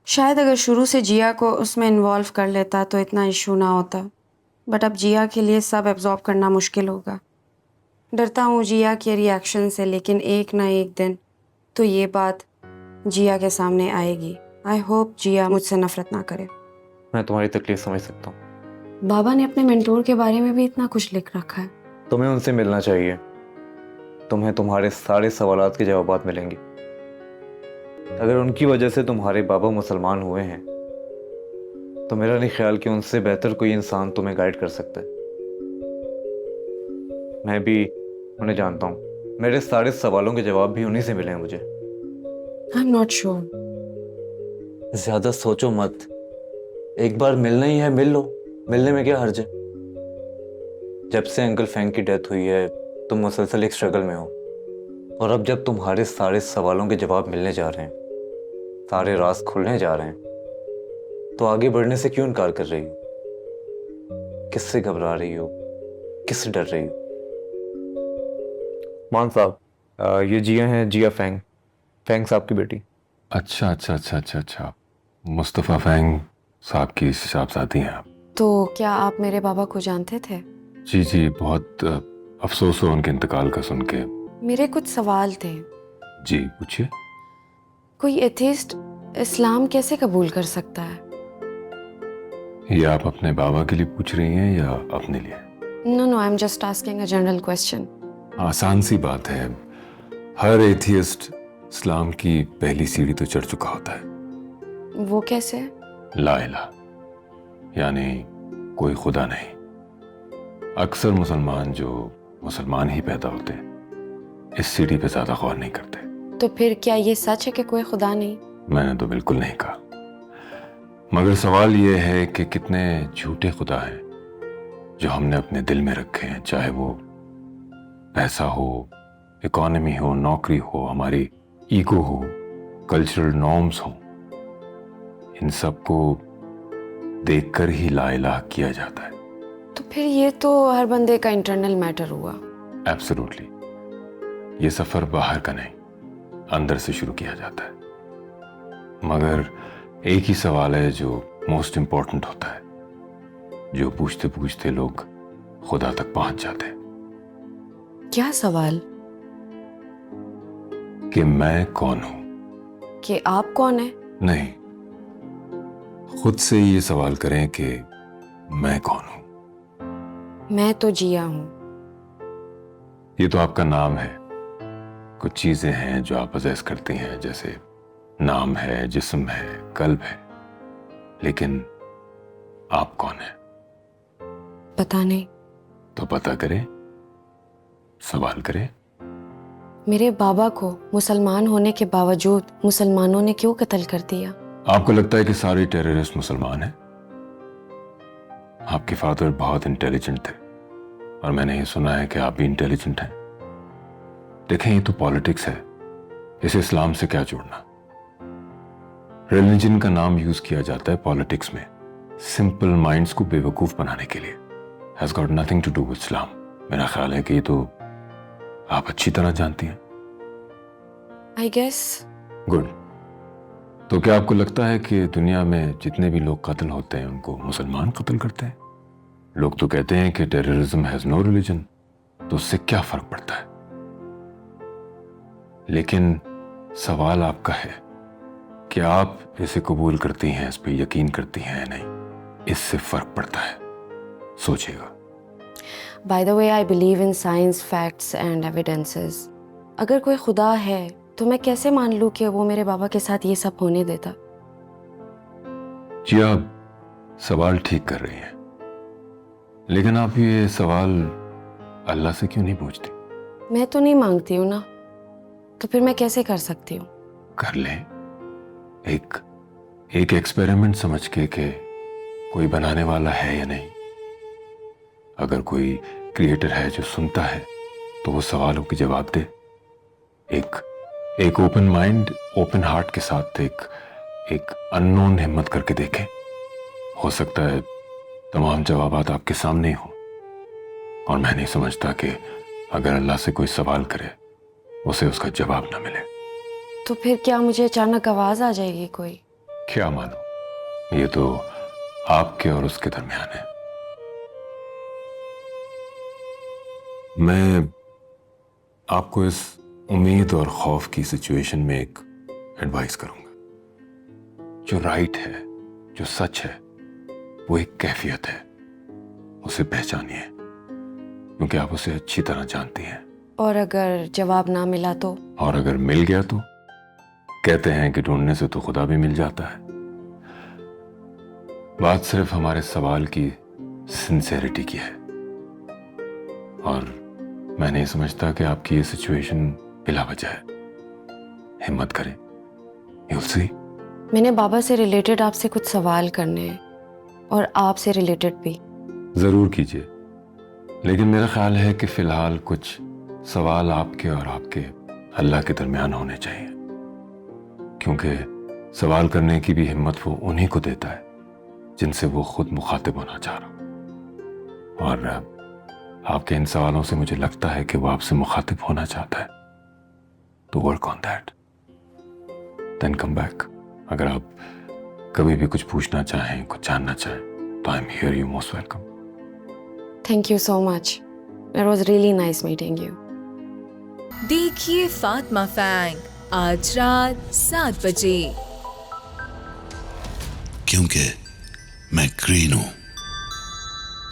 शायद अगर शुरू से जिया को उसमें इन्वॉल्व कर लेता तो इतना इशू ना होता, बट अब जिया के लिए सब एब्जॉर्ब करना मुश्किल होगा। डरता हूँ जिया के रिएक्शन से, लेकिन एक ना एक दिन तो ये बात जिया के सामने आएगी। आई होप जिया मुझसे नफरत ना करे। मैं तुम्हारी तकलीफ समझ सकता हूँ। बाबा ने अपने मेंटोर के बारे में भी इतना कुछ लिख रखा है। तुम्हें उनसे मिलना चाहिए। तुम्हें तुम्हारे सारे सवालात के जवाब मिलेंगे। अगर उनकी वजह से तुम्हारे बाबा मुसलमान हुए हैं तो मेरा नहीं ख्याल कि उनसे बेहतर कोई इंसान तुम्हें गाइड कर सकता है। मैं भी उन्हें जानता हूँ। मेरे सारे सवालों के जवाब भी उन्हीं से मिले हैं मुझे। I am not sure. ज्यादा सोचो मत। एक बार मिलना ही है, मिल लो। मिलने में क्या हर्ज है। जब से अंकल फैंग की डेथ हुई है तुम मुसलसल एक स्ट्रगल में हो, और अब जब तुम्हारे सारे सवालों के जवाब मिलने जा रहे हैं, सारे राज खुलने जा रहे हैं, तो आगे बढ़ने से क्यों इनकार कर रही हो? किससे घबरा रही हो? किससे डर रही हो? मान साहब, ये जिया हैं, जिया फैंग, फैंग साहब की बेटी। अच्छा अच्छा अच्छा अच्छा अच्छा, मुस्तफ़ा फैंग साहब की साहबजादी हैं आप? तो क्या आप मेरे बाबा को जानते थे? जी जी, बहुत अफसोस हो उनके इंतकाल का सुन के। मेरे कुछ सवाल थे। जी पूछिए। कोई एथिस्ट इस्लाम कैसे कबूल कर सकता है? ये आप अपने बाबा के लिए पूछ रही हैं या अपने लिए? No no, I am just asking a general question. आसान सी बात है, हर एथियस्ट इस्लाम की पहली सीढ़ी तो चढ़ चुका होता है। वो कैसे? ला इलाहा, यानी कोई खुदा नहीं। अक्सर मुसलमान जो मुसलमान ही पैदा होते हैं इस सीढ़ी पे ज्यादा गौर नहीं करते। तो फिर क्या ये सच है कि कोई खुदा नहीं? मैंने तो बिल्कुल नहीं कहा, मगर सवाल ये है कि कितने झूठे खुदा हैं जो हमने अपने दिल में रखे हैं, चाहे वो पैसा हो, इकोनॉमी हो, नौकरी हो, हमारी ईगो हो, कल्चरल नॉर्म्स हो। इन सब को देखकर ही ला इलाहा किया जाता है। तो फिर ये तो हर बंदे का इंटरनल मैटर हुआ। एब्सोल्युटली। ये सफर बाहर का नहीं, अंदर से शुरू किया जाता है। मगर एक ही सवाल है जो मोस्ट इंपॉर्टेंट होता है, जो पूछते पूछते लोग खुदा तक पहुंच जाते हैं। क्या सवाल? कि मैं कौन हूं? कि आप कौन है? नहीं, खुद से ये सवाल करें कि मैं कौन हूं। मैं तो जिया हूं। ये तो आपका नाम है। कुछ चीजें हैं जो आप पजेस करती हैं, जैसे नाम है, जिस्म है, कल्ब है, लेकिन आप कौन है? पता नहीं। तो पता करें, सवाल करें। मेरे बाबा को मुसलमान होने के बावजूद मुसलमानों ने क्यों कत्ल कर दिया? आपको लगता है कि सारे टेररिस्ट मुसलमान हैं? आपके फादर बहुत इंटेलिजेंट थे, और मैंने ये सुना है कि आप भी इंटेलिजेंट हैं। देखें, ये तो पॉलिटिक्स है, इसे इस्लाम से क्या जोड़ना। रिलीजन का नाम यूज किया जाता है पॉलिटिक्स में सिंपल माइंड्स को बेवकूफ बनाने के लिए। Has got nothing to do with Islam. मेरा ख्याल है कि ये तो आप अच्छी तरह जानती हैं। I guess. गुड। तो क्या आपको लगता है कि दुनिया में जितने भी लोग कत्ल होते हैं उनको मुसलमान कत्ल करते हैं? लोग तो कहते हैं कि टेररिज्म हैज नो रिलीजन, तो उससे क्या फर्क पड़ता है? लेकिन सवाल आपका है कि आप इसे कबूल करती हैं, इस पे यकीन करती हैं या नहीं। इससे फर्क पड़ता है, सोचिएगा। By the way, I believe in science, facts and evidences. अगर कोई खुदा है तो मैं कैसे मान लूं कि वो मेरे बाबा के साथ ये सब होने देता? जी, आप सवाल ठीक कर रही हैं, लेकिन आप ये सवाल अल्लाह से क्यों नहीं पूछती? मैं तो नहीं मांगती हूँ ना, तो फिर मैं कैसे कर सकती हूँ? कर लें, एक एक्सपेरिमेंट समझ के कि कोई बनाने वाला है या नहीं। अगर कोई क्रिएटर है जो सुनता है तो वो सवालों के जवाब दे। एक ओपन माइंड, ओपन हार्ट के साथ एक अननोन हिम्मत करके देखें। हो सकता है तमाम जवाबात आपके सामने ही हो, और मैं नहीं समझता कि अगर अल्लाह से कोई सवाल करे उसे उसका जवाब ना मिले। तो फिर क्या मुझे अचानक आवाज आ जाएगी कोई? क्या मानो, ये तो आपके और उसके दरमियान है। मैं आपको इस उम्मीद और खौफ की सिचुएशन में एक एडवाइस करूंगा। जो राइट है, जो सच है, वो एक कैफियत है, उसे पहचानिए, क्योंकि आप उसे अच्छी तरह जानती हैं। और अगर जवाब ना मिला तो? और अगर मिल गया तो? कहते हैं कि ढूंढने से तो खुदा भी मिल जाता है। बात सिर्फ हमारे सवाल की सिंसेरिटी की है, और मैं नहीं समझता कि आपकी ये सिचुएशन बिला वजह है। हिम्मत करें, you'll see। मैंने बाबा से रिलेटेड आपसे कुछ सवाल करने हैं, और आपसे रिलेटेड भी। जरूर कीजिए, लेकिन मेरा ख्याल है कि फिलहाल कुछ सवाल आपके और आपके अल्लाह के दरमियान होने चाहिए, क्योंकि सवाल करने की भी हिम्मत वो उन्हीं को देता है जिनसे वो खुद मुखातिब होना चाह रहा। और आपके इन सवालों से मुझे लगता है कि वो आपसे मुखातिब होना चाहता है। तो work on that, then come back. अगर आप कभी भी कुछ पूछना चाहें, कुछ जानना चाहें, तो I am here, you most welcome. Thank you so much, it was really nice meeting you. देखिए फातिमा फैंग आज रात 7 बजे। क्योंकि मैं ग्रीन हूं।